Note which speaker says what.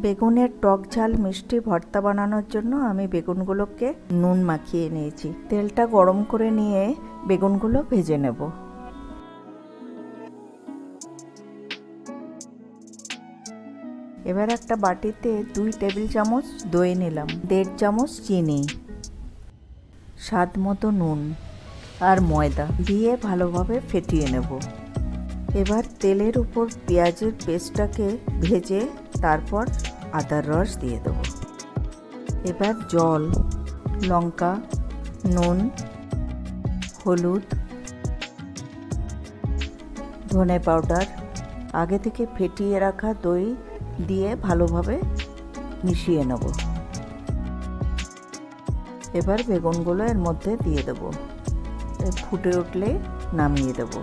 Speaker 1: বেগুনের টক ঝাল মিষ্টি ভর্তা বানানোর জন্য আমি বেগুনগুলোকে নুন মাখিয়ে নিয়েছি। তেলটা গরম করে নিয়ে বেগুনগুলো ভেজে নেব। এবার একটা বাটিতে 2 টেবিল চামচ দই নিলাম, 1.5 চামচ চিনি, স্বাদ মতো নুন আর ময়দা দিয়ে ভালোভাবে ফেটিয়ে নেব। এবার তেলের উপর পেঁয়াজের পেস্টটাকে ভেজে তারপর আদার রস দিয়ে দেব। এবার জল, লঙ্কা, নুন, হলুদ, ধনে পাউডার, আগে থেকে ফেটিয়ে রাখা দই দিয়ে ভালোভাবে মিশিয়ে নেব। এবার বেগুনগুলো এর মধ্যে দিয়ে দেব। ফুটে উঠলে নামিয়ে দেব।